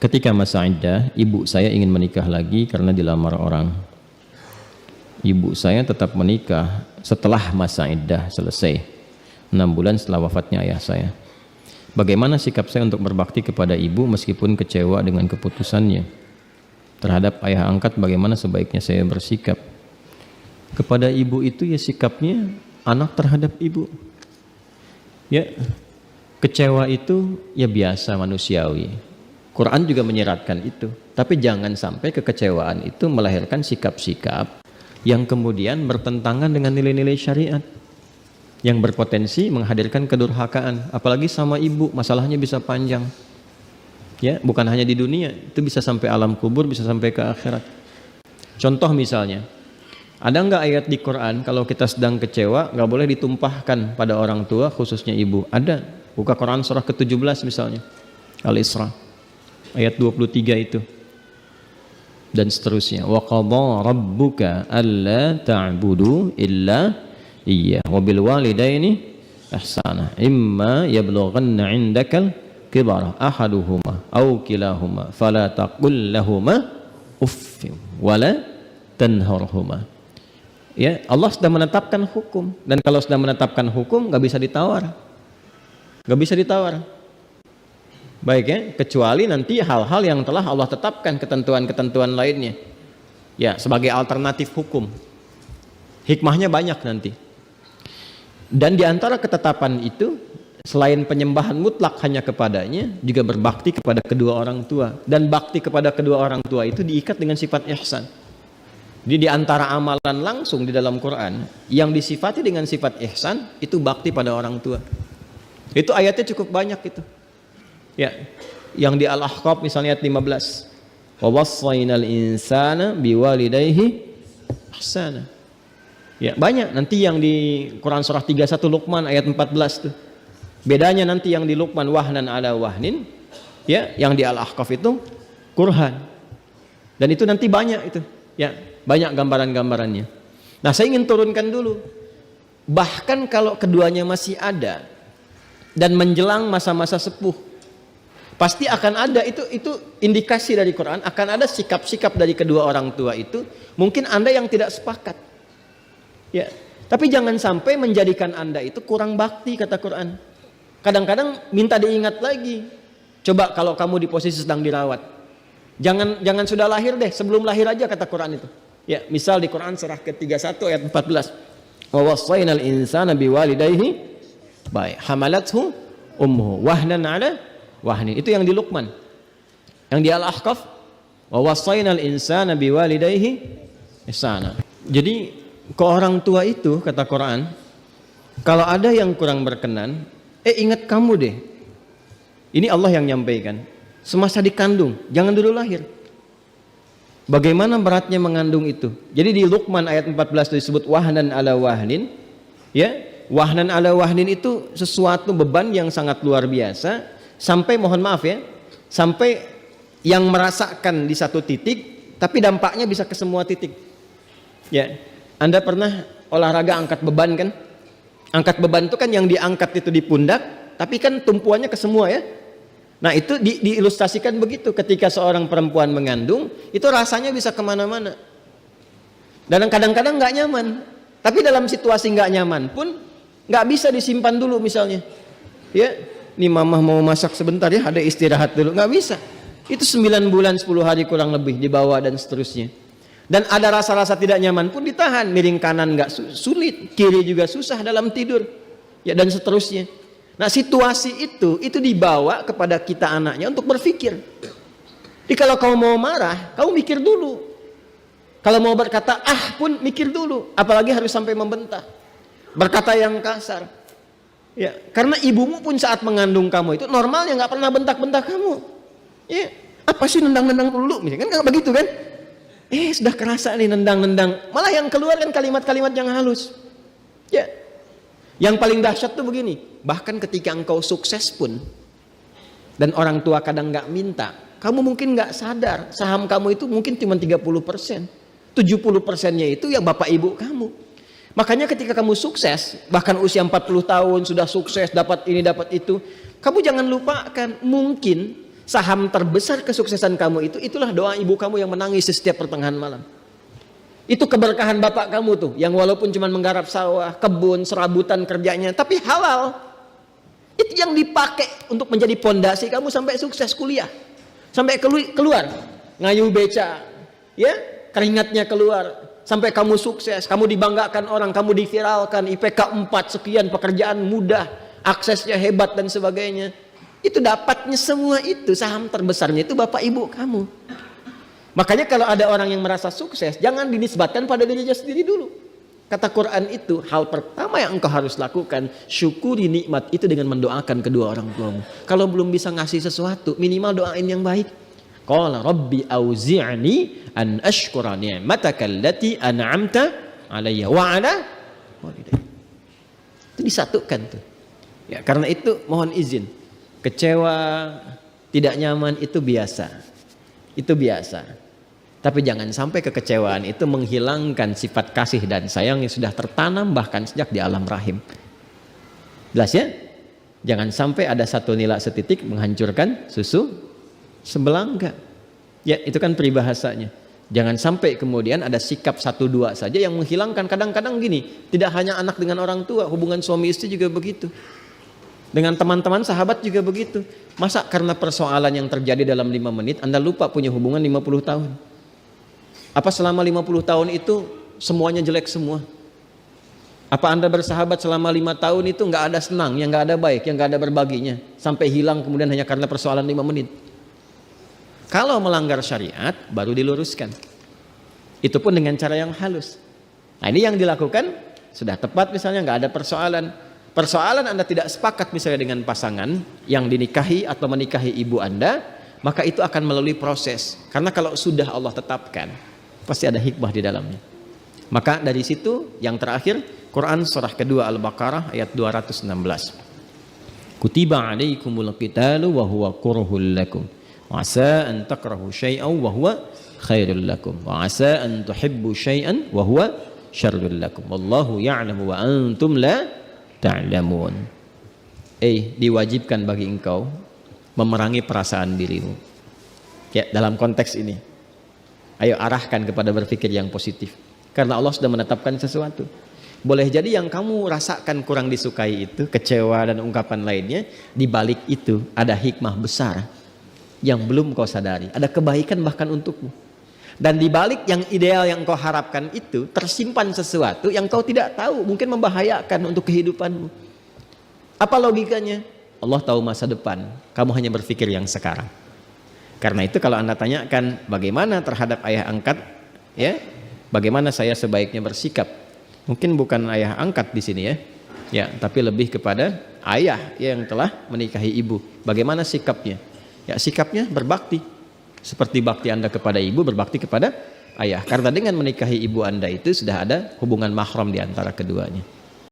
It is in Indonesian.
Ketika masa iddah, ibu saya ingin menikah lagi karena dilamar orang. Ibu saya tetap menikah setelah masa iddah selesai, 6 bulan setelah wafatnya ayah saya. Bagaimana sikap saya untuk berbakti kepada ibu meskipun kecewa dengan keputusannya? Terhadap ayah angkat, bagaimana sebaiknya saya bersikap? Kepada ibu itu ya sikapnya anak terhadap ibu. Ya, kecewa itu ya biasa manusiawi. Quran juga menyeratkan itu. Tapi jangan sampai kekecewaan itu melahirkan sikap-sikap yang kemudian bertentangan dengan nilai-nilai syariat, yang berpotensi menghadirkan kedurhakaan. Apalagi sama ibu, masalahnya bisa panjang. Ya, bukan hanya di dunia, itu bisa sampai alam kubur, bisa sampai ke akhirat. Contoh misalnya, ada nggak ayat di Quran kalau kita sedang kecewa nggak boleh ditumpahkan pada orang tua, khususnya ibu? Ada. Buka Quran surah ke-17 misalnya, Al-Isra ayat 23 itu, dan seterusnya. Wa qadha rabbuka alla ta'budu illa iyyah wa bil walidaini ihsana imma yablughanna 'indakal kibara ahaduhuma aw kilahuma fala taqul lahumā uffin wala tanharhuma. Ya, Allah sudah menetapkan hukum, dan kalau sudah menetapkan hukum nggak bisa ditawar, nggak bisa ditawar. Baik ya, kecuali nanti hal-hal yang telah Allah tetapkan, ketentuan-ketentuan lainnya, ya, sebagai alternatif hukum. Hikmahnya banyak nanti. Dan diantara ketetapan itu, selain penyembahan mutlak hanya kepadanya, juga berbakti kepada kedua orang tua. Dan bakti kepada kedua orang tua itu diikat dengan sifat ihsan. Jadi diantara amalan langsung di dalam Quran yang disifati dengan sifat ihsan itu bakti pada orang tua. Itu ayatnya cukup banyak itu. Ya, yang di Al-Ahqaf misalnya ayat 15. Wa wassaynal insana biwalidayhi ihsana. Ya, banyak nanti yang di Quran surah 31 Luqman ayat 14 tuh. Bedanya nanti yang di Luqman wahnan ala wahnin, ya, yang di Al-Ahqaf itu kurhan. Dan itu nanti banyak itu, ya, banyak gambaran-gambarannya. Nah, saya ingin turunkan dulu. Bahkan kalau keduanya masih ada dan menjelang masa-masa sepuh, pasti akan ada itu indikasi dari Quran, akan ada sikap-sikap dari kedua orang tua itu. Mungkin Anda yang tidak sepakat. Ya, tapi jangan sampai menjadikan Anda itu kurang bakti, kata Quran. Kadang-kadang minta diingat lagi. Coba kalau kamu di posisi sedang dirawat. Jangan sudah lahir deh, sebelum lahir aja, kata Quran itu. Ya, misal di Quran surah ke-31 ayat 14. Wa wassaynal insana biwalidayhi baik hamalathu ummuhu wahnan ala wahnin. Itu yang di Luqman. Yang di Al-Ahqaf wa wassaynal insana biwalidayhi ihsana. Jadi ke orang tua itu, kata Quran, kalau ada yang kurang berkenan, ingat kamu deh. Ini Allah yang nyampaikan. Semasa dikandung, jangan dulu lahir. Bagaimana beratnya mengandung itu. Jadi di Luqman ayat 14 disebut wahnan ala wahnin. Ya, wahnan ala wahnin itu sesuatu beban yang sangat luar biasa. Sampai, mohon maaf ya, sampai yang merasakan di satu titik, tapi dampaknya bisa ke semua titik. Ya, Anda pernah olahraga angkat beban kan? Angkat beban itu kan yang diangkat itu di pundak, tapi kan tumpuannya ke semua ya. Nah, itu diilustrasikan begitu. Ketika seorang perempuan mengandung, itu rasanya bisa kemana-mana. Dan kadang-kadang nggak nyaman. Tapi dalam situasi nggak nyaman pun nggak bisa disimpan dulu misalnya. Ya, nih mamah mau masak sebentar ya, ada istirahat dulu, nggak bisa. Itu 9 bulan 10 hari kurang lebih dibawa dan seterusnya. Dan ada rasa-rasa tidak nyaman pun ditahan. Miring kanan nggak sulit, kiri juga susah dalam tidur, ya, dan seterusnya. Nah, situasi itu dibawa kepada kita anaknya untuk berpikir. Jadi kalau kamu mau marah, kamu mikir dulu. Kalau mau berkata pun mikir dulu, apalagi harus sampai membentak, berkata yang kasar. Ya, karena ibumu pun saat mengandung kamu itu normalnya nggak pernah bentak-bentak kamu. Ya, apa sih nendang-nendang dulu, misalnya kan nggak begitu kan? Sudah kerasa nih nendang-nendang, malah yang keluar kan kalimat-kalimat yang halus. Ya, yang paling dahsyat tuh begini, bahkan ketika engkau sukses pun dan orang tua kadang nggak minta, kamu mungkin nggak sadar saham kamu itu mungkin cuma 30%, 70%-nya itu ya bapak ibu kamu. Makanya ketika kamu sukses, bahkan usia 40 tahun sudah sukses, dapat ini dapat itu, kamu jangan lupakan mungkin Saham terbesar kesuksesan kamu itulah doa ibu kamu yang menangis setiap pertengahan malam. Itu keberkahan bapak kamu tuh, yang walaupun cuma menggarap sawah, kebun, serabutan kerjanya, tapi halal. Itu yang dipakai untuk menjadi pondasi kamu sampai sukses kuliah. Sampai keluar, ngayuh beca, ya, keringatnya keluar. Sampai kamu sukses, kamu dibanggakan orang, kamu diviralkan, IPK 4 sekian, pekerjaan mudah, aksesnya hebat dan sebagainya. Itu dapatnya semua itu, saham terbesarnya itu bapak ibu kamu. Makanya kalau ada orang yang merasa sukses, jangan dinisbatkan pada dirinya sendiri dulu. Kata Quran itu, hal pertama yang engkau harus lakukan, syukuri nikmat itu dengan mendoakan kedua orang tuamu. Kalau belum bisa ngasih sesuatu, minimal doain yang baik. Qala rabbi auzi'ni an ashkura ni'mataka allati an'amta alayya wa ala walidayya. Itu disatukan tuh. Ya, karena itu mohon izin. Kecewa, tidak nyaman itu biasa. Itu biasa. Tapi jangan sampai kekecewaan itu menghilangkan sifat kasih dan sayang yang sudah tertanam bahkan sejak di alam rahim. Jelas ya? Jangan sampai ada satu nila setitik menghancurkan susu sebelangga. Ya, itu kan peribahasanya. Jangan sampai kemudian ada sikap 1-2 saja yang menghilangkan. Kadang-kadang gini, tidak hanya anak dengan orang tua, hubungan suami istri juga begitu. Dengan teman-teman sahabat juga begitu. Masa karena persoalan yang terjadi dalam 5 menit Anda lupa punya hubungan 50 tahun? Apa selama 50 tahun itu semuanya jelek semua? Apa Anda bersahabat selama 5 tahun itu nggak ada senang, yang nggak ada baik, yang nggak ada berbaginya, sampai hilang kemudian hanya karena persoalan 5 menit? Kalau melanggar syariat baru diluruskan. Itu pun dengan cara yang halus. Nah, ini yang dilakukan sudah tepat, misalnya nggak ada persoalan. Persoalan Anda tidak sepakat misalnya dengan pasangan yang dinikahi atau menikahi ibu Anda, maka itu akan melalui proses. Karena kalau sudah Allah tetapkan, pasti ada hikmah di dalamnya. Maka dari situ yang terakhir, Quran surah kedua Al-Baqarah ayat 216. Kutiba alaikumul qitalu wa huwa kurhul lakum. Wa asa an takrahu syai'an wa huwa khairul lakum. Wa asa an tuhibbu syai'an wa huwa syarrul lakum. Wallahu ya'lamu wa antum la ta'lamun. Diwajibkan bagi engkau memerangi perasaan dirimu. Ya, dalam konteks ini, ayo arahkan kepada berpikir yang positif. Karena Allah sudah menetapkan sesuatu. Boleh jadi yang kamu rasakan kurang disukai itu, kecewa dan ungkapan lainnya, di balik itu ada hikmah besar yang belum kau sadari. Ada kebaikan bahkan untukmu. Dan di balik yang ideal yang kau harapkan itu tersimpan sesuatu yang kau tidak tahu, mungkin membahayakan untuk kehidupanmu. Apa logikanya? Allah tahu masa depan, kamu hanya berpikir yang sekarang. Karena itu kalau Anda tanyakan bagaimana terhadap ayah angkat, ya, bagaimana saya sebaiknya bersikap? Mungkin bukan ayah angkat di sini ya, tapi lebih kepada ayah yang telah menikahi ibu. Bagaimana sikapnya? Ya, sikapnya berbakti. Seperti bakti Anda kepada ibu, berbakti kepada ayah. Karena dengan menikahi ibu Anda itu sudah ada hubungan mahram di antara keduanya.